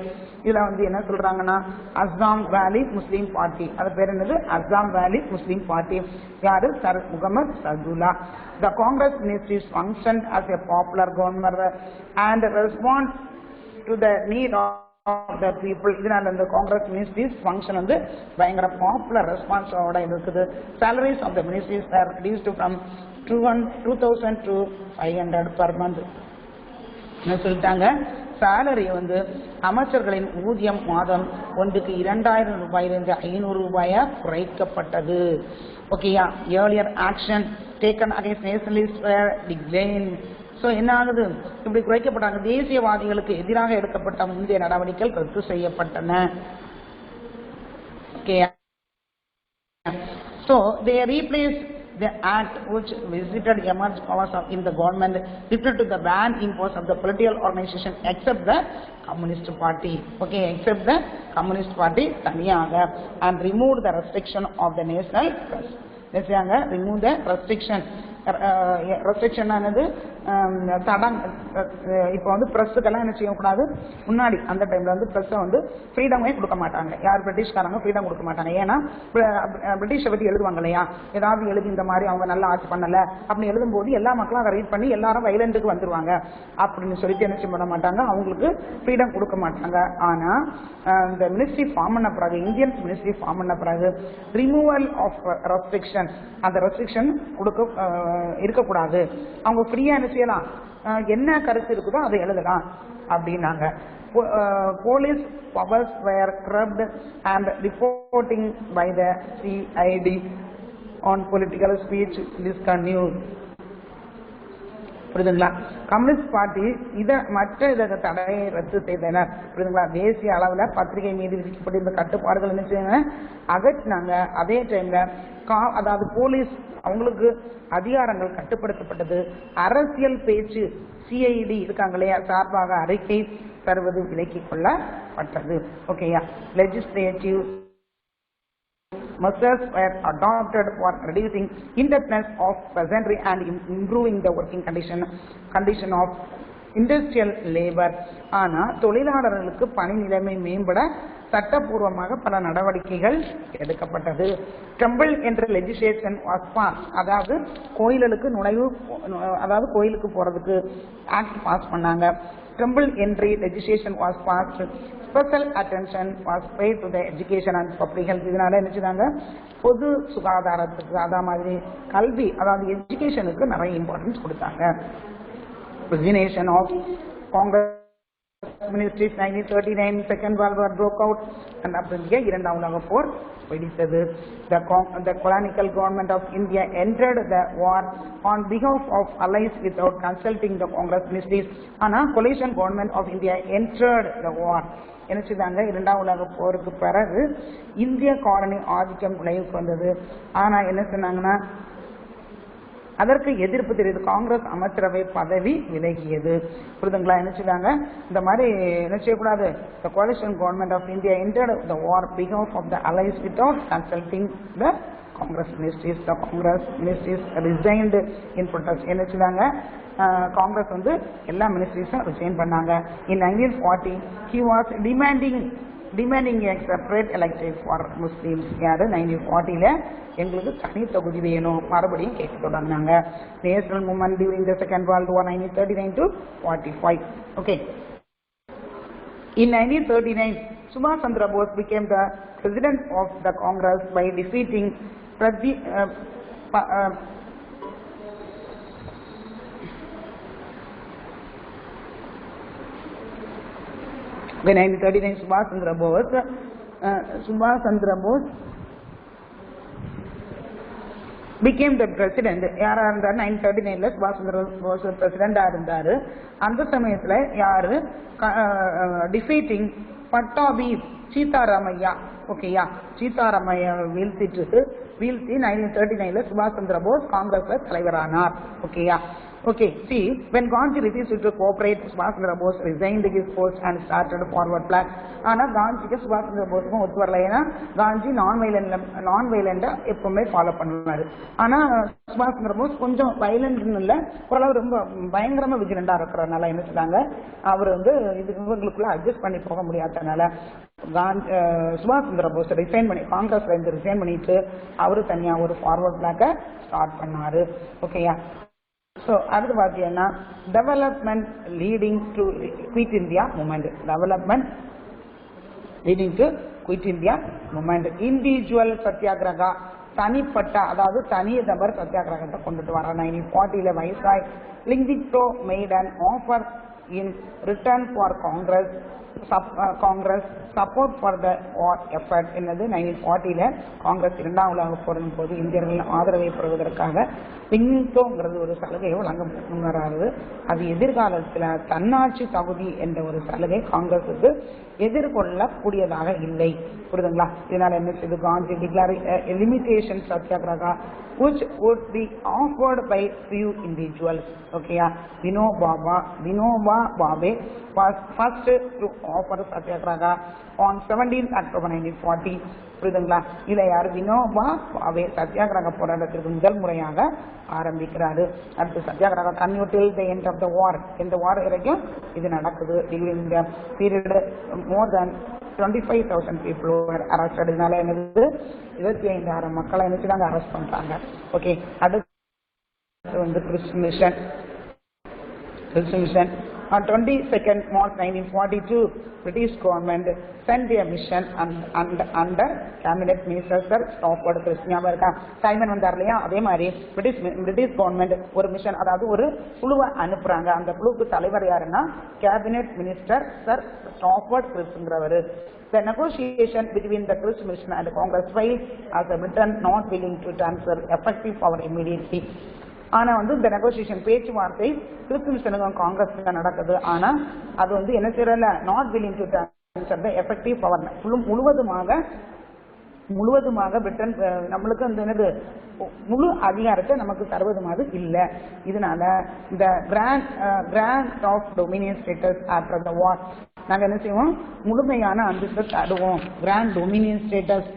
இதுல என்ன சொல்றாங்கன்னா அசாம் வேலி முஸ்லீம் பார்ட்டி, அது பேர் என்னது? Assam valley muslim party. யாரு? Sir Muhammad Saadulla. The Congress ministries functioned as a popular government and respond to the need of the people. இதனால இந்த காங்கிரஸ் மினிஸ்ட்ரிஸ் ஃபங்க்ஷன் பயங்கர பாப்புலர் ரெஸ்பான்ஸோட இருக்குது. salaries of the ministries were reduced from 2,000 to 500 per month. என்ன சொல்லிட்டாங்க? salary அமைச்சர்களின் ஊதியம் மாதம் ஒன்றுக்கு 2,000 ரூபாயிலிருந்து 500 ரூபாயா குறைக்கப்பட்டது. ஓகேயா? earlier action taken against nationalists were declined. So என்ன ஆகுது? இப்படி குறைக்கப்பட்டாங்க. தேசியவாதிகளுக்கு எதிராக எடுக்கப்பட்ட முந்தைய நடவடிக்கைகள் ரத்து செய்யப்பட்டன. Okay, so they replaced the act which visited emerged powers in the government, referred to the ban imposed of the political organization except the Communist Party. Okay, except the Communist Party தனியாக, and removed the restriction of the national press. remove the restriction. Restriction ஆனது தடம். இப்போ பிரஸ்ஸுக்கெல்லாம் என்ன செய்யக்கூடாது? முன்னாடி அந்த டைம்ல பிரஸ்ஸை ஃப்ரீடமே கொடுக்க மாட்டாங்க. யார் பிரிட்டிஷ்காரங்க ஃப்ரீடம் கொடுக்க மாட்டாங்க. ஏன்னா பிரிட்டிஷை பற்றி எழுதுவாங்க இல்லையா? ஏதாவது எழுதி இந்த மாதிரி அவங்க நல்லா ஆட்சி பண்ணல அப்படின்னு எழுதும்போது எல்லா மக்களும் அதை ரீட் பண்ணி எல்லாரும் வைலண்ட்டுக்கு வந்துருவாங்க அப்படின்னு சொல்லிட்டு என்ன செய்ய பண்ண மாட்டாங்க, அவங்களுக்கு ஃப்ரீடம் கொடுக்க மாட்டாங்க. ஆனா இந்த மினிஸ்ட்ரி ஃபார்ம் பண்ண பிறகு, இந்தியன் மினிஸ்ட்ரி ஃபார்ம் பண்ண பிறகு ரிமூவல் ஆஃப் ரெஸ்ட்ரிக்ஷன், அந்த ரெஸ்ட்ரிக்ஷன் இருக்கக்கூடாது. அவங்க ஃப்ரீயா என்ன செய்யலாம், என்ன கருத்து இருக்குதோ அதை எழுதலாம் அப்படின்னாங்க. Police powers were curbed and reporting by the CID on political speech discontinued. புரியுதுங்களா? கம்யூனிஸ்ட் பார்ட்டி மற்ற தடையை ரத்து செய்தனர். புரியுதுங்களா? தேசிய அளவில் பத்திரிகை மீது விதிக்கப்பட்டிருந்த கட்டுப்பாடுகள் என்ன செய்ய அகற்றினாங்க. அதே டைம்ல அதாவது போலீஸ் அவங்களுக்கு அதிகாரங்கள் கட்டுப்படுத்தப்பட்டது. அரசியல் பேச்சு சிஐடி இருக்காங்க இல்லையா, சார்பாக அறிக்கை தருவது விலக்கிக் கொள்ளப்பட்டது. ஓகேயா? Legislative measures were adopted for reducing indebtedness of peasantry and improving the working condition of industrial labor. ஆனா தொழிலாளர்களுக்கு பணி நிலைமை மேம்பட சட்டப்பூர்வமாக பல நடவடிக்கைகள் எடுக்கப்பட்டது. டெம்பிள் என்ற லெஜிஸ்லேஷன் வாஸ் பாஸ், அதாவது கோயிலுக்கு நுழைவு, அதாவது கோயிலுக்கு போறதுக்கு ஆக்ட் பாஸ் பண்ணாங்க. Temple entry legislation was passed. Special attention was paid to the education and public health. இதனால என்ன செய்தாங்க, பொது சுகாதாரத்துக்கு, அதே மாதிரி கல்வி, அதாவது எஜுகேஷனுக்கு நிறைய இம்பார்ட்டன்ஸ் கொடுத்தாங்க. Resignation of Congress ministries 1939, Second World War broke out and அப்படியே இரண்டாம் உலக போர் வெடித்தது. The colonial government of India entered the war on behalf of allies without consulting the Congress ministries. ஆனா coalition government of India entered the war. என்ன செய்தாங்க, இரண்டாம் உலக போருக்கு பிறகு இந்திய காலனி ஆதிக்கம் விளைவுக்கு வந்தது. ஆனா என்ன சொன்னாங்கன்னா, அதற்கு எதிர்ப்பு தெரியுது. காங்கிரஸ் அமைச்சரவை பதவி விலகியது. புரிதுங்களா? என்ன செய்வாங்க, இந்த மாதிரி என்ன செய்யக்கூடாது, the coalition government of India entered the war behalf of the allies without consulting the Congress ministries. The Congress ministries resigned in protest. என்ன செய்வாங்க, காங்கிரஸ் வந்து எல்லா மினிஸ்ட்ரிஸும் ரிசைன் பண்ணாங்க. In 1940 he was demanding a separate electorate for Muslims. யாரு 1940ல எங்களுக்கு தனி தொகுதி வேணும் மறுபடியும் கேட்க தொடங்கினாங்க. National movement during the second world war 1939 to 45. Okay. In 1939 Subhash Chandra Bose became the president of the Congress by defeating When 1939 Subhash Chandra Bose became the president. யாரா இருந்தார், 1939ல சுபாஷ் சந்திர போஸ் பிரசிடண்டா இருந்தாரு. அந்த சமயத்துல யாரு டிஃபீட்டிங் பட்டாபி சீதாராமையா, ஓகேயா, சீதாராமையா வீழ்த்தி 1939ல சுபாஷ் சந்திர போஸ் காங்கிரஸ்ல தலைவரானார். ஓகேயா. Okay, see, when Gandhi refused to cooperate, Subhash Chandra Bose resigned his post and started forward plan. ஆனா காந்திக்கு சுபாஷ் சந்திர போஸுக்கும் ஒத்து வரல. ஏன்னா காந்தி நான் வைலண்டா எப்பவுமே ஃபாலோ பண்ணுவாரு. ஆனா சுபாஷ் சந்திர போஸ் கொஞ்சம் வைலண்ட்னு இல்ல, ஓரளவு ரொம்ப பயங்கரமா விஜிலண்டா இருக்கிறதுனால என்ன செய்றாங்க, அவர் வந்து இவங்களுக்குள்ள அட்ஜஸ்ட் பண்ணி போக முடியாதனால சுபாஷ் சந்திர போஸ் காங்கிரஸ்ல இருந்து ரிசைன் பண்ணிட்டு அவரு தனியா ஒரு ஃபார்வர்ட் பிளாக்க ஸ்டார்ட் பண்ணாரு. ஓகேயா. So அடுத்து பார்த்தீங்கன்னா development leading to quit India movement. Development leading to quit India movement. Individual satyagraha, தனிப்பட்ட, அதாவது தனி நபர் சத்தியாகிரகத்தை கொண்டுட்டு வர. 1940ல viceroy Linlithgow made an offer in return for Congress support for the war effort. என்னது 1940ல காங்கிரஸ் இரண்டாம் உலக போரின் போது இந்தியர்களின் ஆதரவை பெறுவதற்காக லிங்டோங்கிறது ஒரு சலுகையை வழங்க முன்வராது. அது எதிர்காலத்தில் தன்னாட்சி தகுதி என்ற ஒரு சலுகை காங்கிரஸுக்கு எதிர்கொள்ளக்கூடியதாக இல்லை. புரியுதுங்களா? இதனால என்ன செய்து Gandhi declare limitation satyagraha which would be offered by few individuals. Okay, Vinoba Bhave was first to offer satyagraha on 17th October 1940. புரியுதுங்களா? இதை யார், வினோபா பாவே சத்தியாகிரக போராட்டத்திற்கு முதல் முறையாக ஆரம்பிக்கிறாரு. அடுத்து சத்தியாகிரக கன்யூட்டில் த எண்ட் ஆஃப் த வார், இந்த வார் வரைக்கும் இது நடக்குது. During the period more then 25,000 people were arrested. இதனால என்னது 25,000 மக்களை என்ன செய்றாங்க, அரெஸ்ட் பண்றாங்க. ஓகே. அடுத்து வந்து Christian mission. On 22nd March 1942, British government sent a mission under cabinet minister Sir Stafford Cripps. Simon வந்தார் இல்லையா, அதே மாதிரி பிரிட்டிஷ் கவர்மெண்ட் ஒரு மிஷன், அதாவது ஒரு குழுவை அனுப்புறாங்க. அந்த குழுவுக்கு தலைவர் யாருன்னா cabinet minister Sir Stafford Cripps. The negotiation between the Cripps mission and Congress failed as the Britain not willing to transfer effective power immediately. ஆனா வந்து இந்த நெகோசியேஷன் பேச்சுவார்த்தை கிறிஸ்து மிஷனுக்கும் காங்கிரஸ் நடக்குது. ஆனா அது வந்து என்ன செய்யறல, not willing to transfer the effective power. முழுவதுமாக பிரிட்டன் நம்மளுக்கு அந்த என்னது முழு அதிகாரத்தை நமக்கு தருவது மாதிரி இல்லை. இதனால இந்த grant of dominion status after the war நாங்க என்ன செய்வோம், முழுமையான அந்தஸ்து தருவோம். கிராண்ட் டொமினியன் ஸ்டேட்டஸ்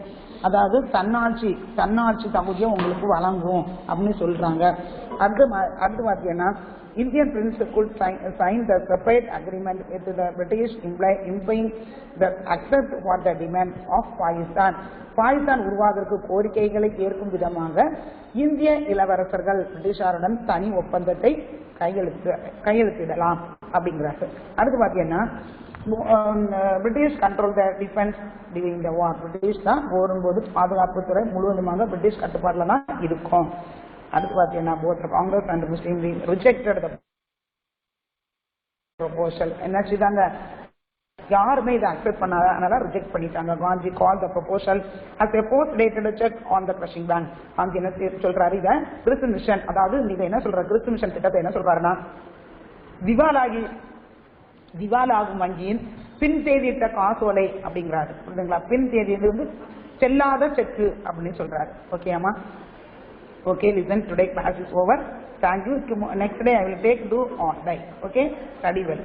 அதாவது தன்னாட்சி தகுதியை உங்களுக்கு வழங்கும் அப்படின்னு சொல்றாங்க. அடுத்து பார்த்தீங்கன்னா Indian prince could sign the separate agreement with the British implying the accept for the demand of Pakistan. Pakistan உருவாவதற்கு கோரிக்கைகளை ஏற்கும் விதமாக இந்திய இளவரசர்கள் பிரிட்டிஷாருடன் தனி ஒப்பந்தத்தை கையெழுத்திடலாம் அப்படிங்கிறாங்க. அடுத்து பார்த்தீங்கன்னா British control the defence during the war. British தான் போரும்போது பாதுகாப்புத்துறை முழுவதுமாக பிரிட்டிஷ் கட்டுப்பாட்டில் தான் இருக்கும். அடுத்து பார்த்தீங்கன்னா both Congress and Muslim League rejected the proposal. என்ன செய்தாங்க, யாருமே இதை அக்செப்ட் பண்ணாத, அதனால ரிஜெக்ட் பண்ணிட்டாங்க. Gandhi call the proposal as a post dated check on the crushing ban. Gandhi என்ன சொல்றாரு, இதை கிறிஸ்து மிஷன், அதாவது நீங்க என்ன சொல்ற கிறிஸ்து மிஷன் திட்டத்தை என்ன சொல்றாருன்னா திவாலாகும் வங்கியின் பின் தேதியிட்ட காசோலை அப்படிங்கிறாரு. புரியுதுங்களா? பின் தேதி செல்லாத செக்கு அப்படின்னு சொல்றாரு. ஓகேமா? Okay, listen, today class is over. Thank you. Next day I will take do on. Right? Okay? Study well.